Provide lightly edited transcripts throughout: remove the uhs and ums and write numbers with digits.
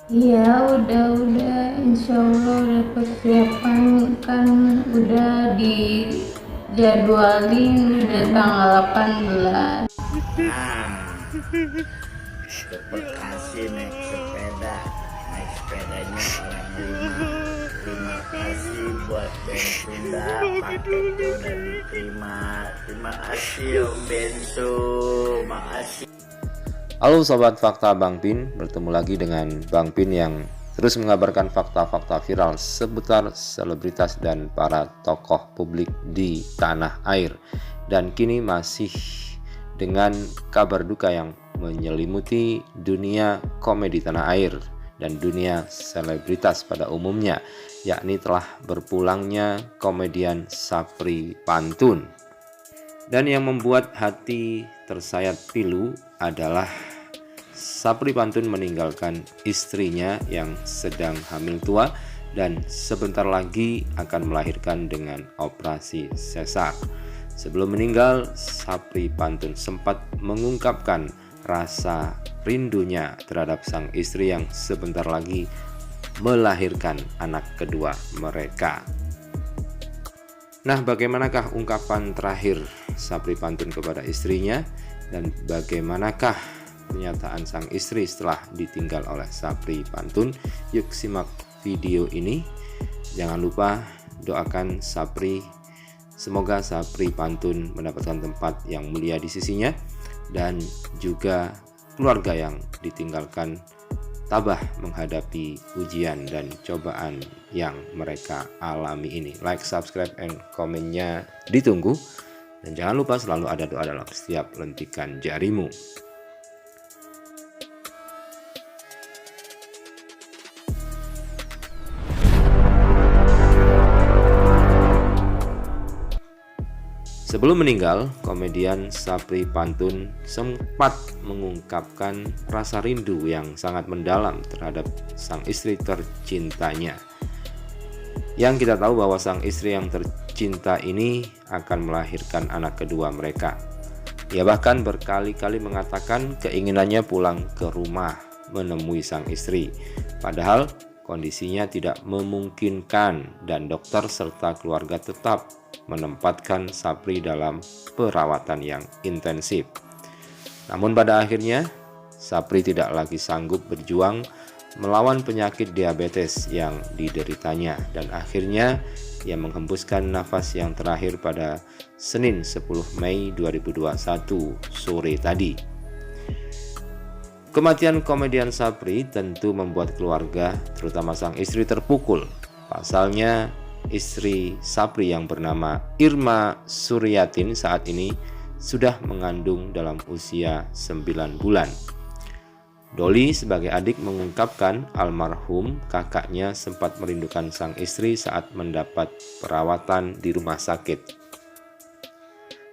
Iya, udah, insya Allah udah persiapan kan, udah dijadwalin udah tanggal 18. Nah, ke Bekasi naik sepedanya orang lima. Terima kasih buat bensin paket udah diterima. Terima kasih Om Bensu, makasih. Halo Sobat Fakta Bang Pin, bertemu lagi dengan Bang Pin yang terus mengabarkan fakta-fakta viral seputar selebritas dan para tokoh publik di tanah air. Dan kini masih dengan kabar duka yang menyelimuti dunia komedi tanah air dan dunia selebritas pada umumnya, yakni telah berpulangnya komedian Sapri Pantun. Dan yang membuat hati tersayat pilu adalah Sapri Pantun meninggalkan istrinya yang sedang hamil tua dan sebentar lagi akan melahirkan dengan operasi sesar. Sebelum meninggal, Sapri Pantun sempat mengungkapkan rasa rindunya terhadap sang istri yang sebentar lagi melahirkan anak kedua mereka. Nah, bagaimanakah ungkapan terakhir Sapri Pantun kepada istrinya dan bagaimanakah pernyataan sang istri setelah ditinggal oleh Sapri Pantun? Yuk simak video ini. Jangan lupa doakan Sapri, semoga Sapri Pantun mendapatkan tempat yang mulia di sisinya dan juga keluarga yang ditinggalkan tabah menghadapi ujian dan cobaan yang mereka alami ini. Like, subscribe, and komennya ditunggu. Dan jangan lupa selalu ada doa dalam setiap lentikan jarimu. Sebelum meninggal, komedian Sapri Pantun sempat mengungkapkan rasa rindu yang sangat mendalam terhadap sang istri tercintanya. Yang kita tahu bahwa sang istri yang tercinta ini akan melahirkan anak kedua mereka. Ia bahkan berkali-kali mengatakan keinginannya pulang ke rumah menemui sang istri. Padahal kondisinya tidak memungkinkan dan dokter serta keluarga tetap menempatkan Sapri dalam perawatan yang intensif. Namun pada akhirnya Sapri tidak lagi sanggup berjuang melawan penyakit diabetes yang dideritanya dan akhirnya ia menghembuskan nafas yang terakhir pada Senin 10 Mei 2021 sore tadi. Kematian komedian Sapri tentu membuat keluarga, terutama sang istri, terpukul. Pasalnya, istri Sapri yang bernama Irma Suryatin saat ini sudah mengandung dalam usia 9 bulan. Doli sebagai adik mengungkapkan almarhum kakaknya sempat merindukan sang istri saat mendapat perawatan di rumah sakit.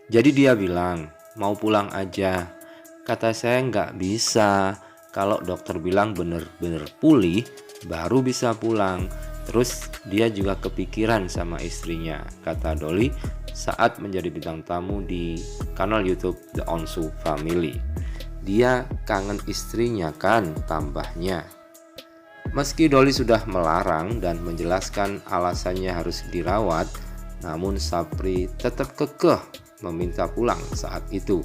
Jadi dia bilang, mau pulang aja. Kata saya nggak bisa, kalau dokter bilang bener-bener pulih baru bisa pulang. Terus dia juga kepikiran sama istrinya, kata Doli saat menjadi bintang tamu di kanal YouTube The Onsu Family. Dia kangen istrinya kan, tambahnya. Meski Doli sudah melarang dan menjelaskan alasannya harus dirawat, namun Sapri tetap kekeh meminta pulang saat itu.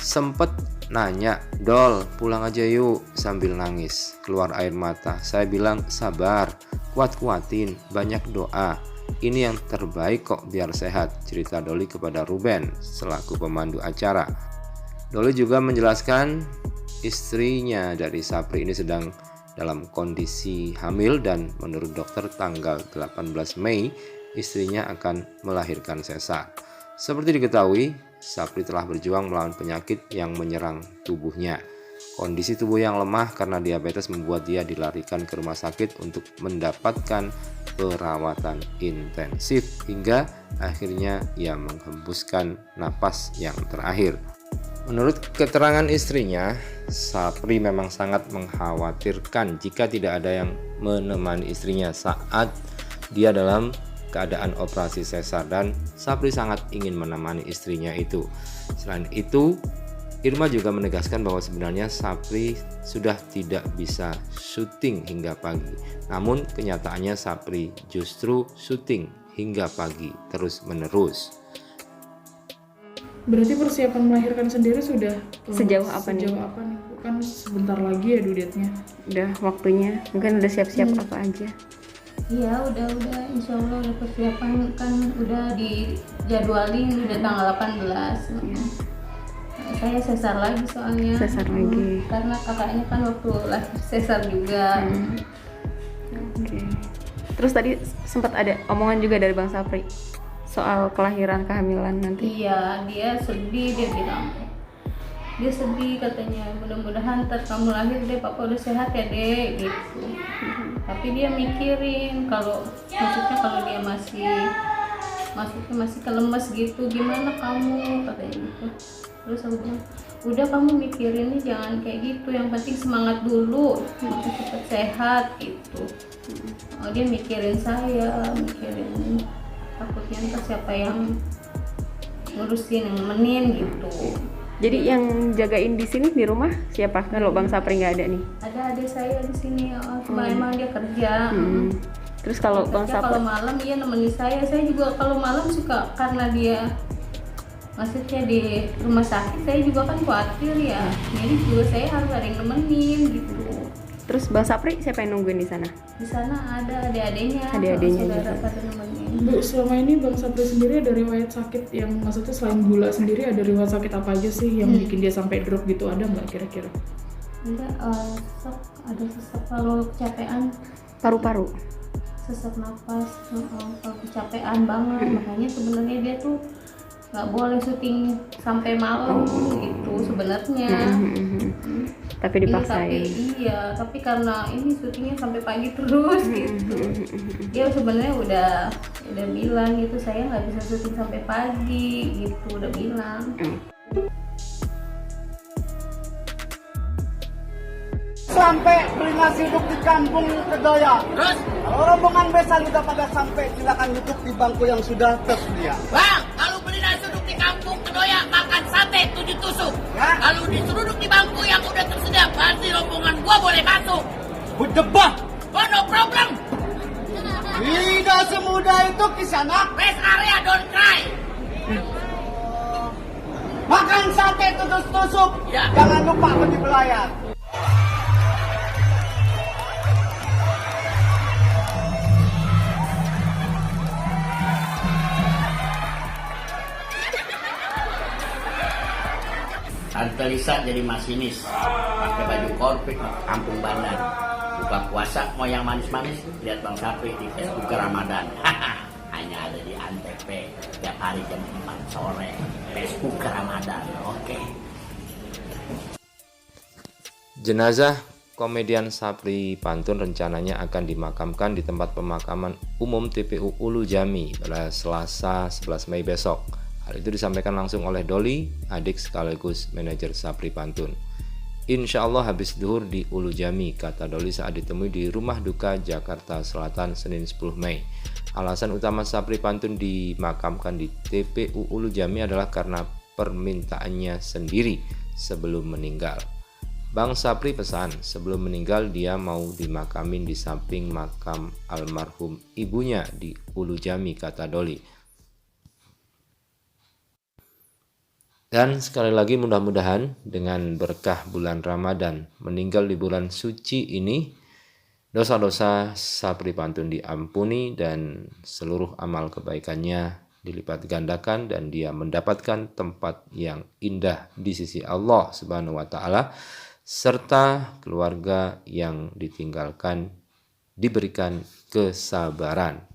Sempet nanya, "Dol, pulang aja yuk," sambil nangis, keluar air mata. Saya bilang, sabar, kuat-kuatin, banyak doa. Ini yang terbaik kok biar sehat, cerita Doli kepada Ruben selaku pemandu acara. Doli juga menjelaskan istrinya dari Sapri ini sedang dalam kondisi hamil dan menurut dokter tanggal 18 Mei istrinya akan melahirkan sesar. Seperti diketahui, Sapri telah berjuang melawan penyakit yang menyerang tubuhnya. Kondisi tubuh yang lemah karena diabetes membuat dia dilarikan ke rumah sakit untuk mendapatkan perawatan intensif hingga akhirnya ia menghembuskan napas yang terakhir. Menurut keterangan istrinya, Sapri memang sangat mengkhawatirkan jika tidak ada yang menemani istrinya saat dia dalam keadaan operasi sesar dan Sapri sangat ingin menemani istrinya itu. Selain itu, Irma juga menegaskan bahwa sebenarnya Sapri sudah tidak bisa syuting hingga pagi. Namun kenyataannya Sapri justru syuting hingga pagi terus-menerus. Berarti persiapan melahirkan sendiri sudah Sejauh apa nih? Sejauh apa nih? Kan sebentar lagi ya due date-nya. Udah waktunya, mungkin udah siap-siap apa aja. Iya, udah insya Allah udah persiapan, kan udah dijadwalin udah tanggal 18. Saya sesar lagi soalnya. Sesar lagi. Karena kakaknya kan waktu lahir sesar juga. Oke. Terus tadi sempat ada omongan juga dari Bang Sapri soal kelahiran kehamilan nanti. Iya, dia sedih, dia bilang dia sedih katanya, mudah-mudahan ntar kamu lahir deh, papa udah sehat ya dek gitu. Tapi dia mikirin maksudnya kalau dia masih kelemes gitu, gimana kamu katanya gitu. Terus aku bilang, udah kamu mikirinnya jangan kayak gitu, yang penting semangat dulu, cepat sehat gitu. Oh, dia mikirin mikirin takutnya ntar siapa yang ngurusin, yang nemenin gitu. Jadi yang jagain di sini di rumah siapa? Kalau Bang Sapri nggak ada nih. Ada adik saya di sini, cuma emang dia kerja. Terus kalau Bang Kerja Sapri kalau malam dia nemenin saya juga kalau malam suka, karena dia maksudnya di rumah sakit, saya juga kan khawatir ya, jadi juga saya harus ada yang nemenin gitu. Terus Bang Sapri siapa yang nungguin di sana? Di sana ada adik-adiknya, Adik-adiknya saudara juga. pada nemenin. Bu, selama ini Bang Sapri sendiri ada riwayat sakit yang maksudnya selain gula sendiri ada riwayat sakit apa aja sih yang bikin dia sampai drop gitu, ada nggak kira-kira? Enggak, sesak kalau kecapean, Paru-paru. sesak napas, kalau kecapean banget. Makanya sebenarnya dia tuh nggak boleh syuting sampai malam gitu sebenarnya. Tapi dipaksain. Tapi karena ini syutingnya sampai pagi terus gitu. Dia sebenarnya udah bilang gitu, saya nggak bisa syuting sampai pagi gitu, udah bilang. Sampai beli nasi uduk di kampung Kedoya. Terus? Kalau rombongan besan udah pada sampai, silakan duduk di bangku yang sudah tersedia. Bang, kalau beli nasi uduk di kampung Kedoya makan sate 7 tusuk. Ya? Kalau disuruh duduk di bangku yang udah tersedia, pasti rombongan gua boleh masuk. Berdebah. Oh, no problem. Tidak semudah itu Kisanak. Rest area, don't cry. Makan sate tusuk-tusuk. Ya. Jangan lupa beli belayar. Tante Lisa jadi masinis, pakai baju korpik, kampung bandar. Buka puasa mau yang manis-manis, lihat Bang Sapri di Facebook Ramadan. Hanya ada di Antv, tiap hari jam 4 sore. Facebook Ramadan, oke. Jenazah komedian Sapri Pantun rencananya akan dimakamkan di tempat pemakaman umum TPU Ulu Jami pada Selasa 11 Mei besok. Hal itu disampaikan langsung oleh Doli, adik sekaligus manajer Sapri Pantun. Insya Allah habis duhur di Ulu Jami, kata Doli saat ditemui di Rumah Duka Jakarta Selatan Senin 10 Mei. Alasan utama Sapri Pantun dimakamkan di TPU Ulu Jami adalah karena permintaannya sendiri sebelum meninggal. Bang Sapri pesan, sebelum meninggal dia mau dimakamin di samping makam almarhum ibunya di Ulu Jami, kata Doli. Dan sekali lagi mudah-mudahan dengan berkah bulan Ramadan meninggal di bulan suci ini, dosa-dosa Sapri Pantun diampuni dan seluruh amal kebaikannya dilipat gandakan dan dia mendapatkan tempat yang indah di sisi Allah Subhanahu wa taala, serta keluarga yang ditinggalkan diberikan kesabaran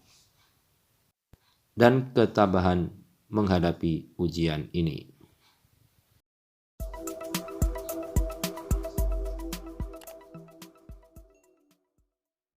dan ketabahan menghadapi ujian ini.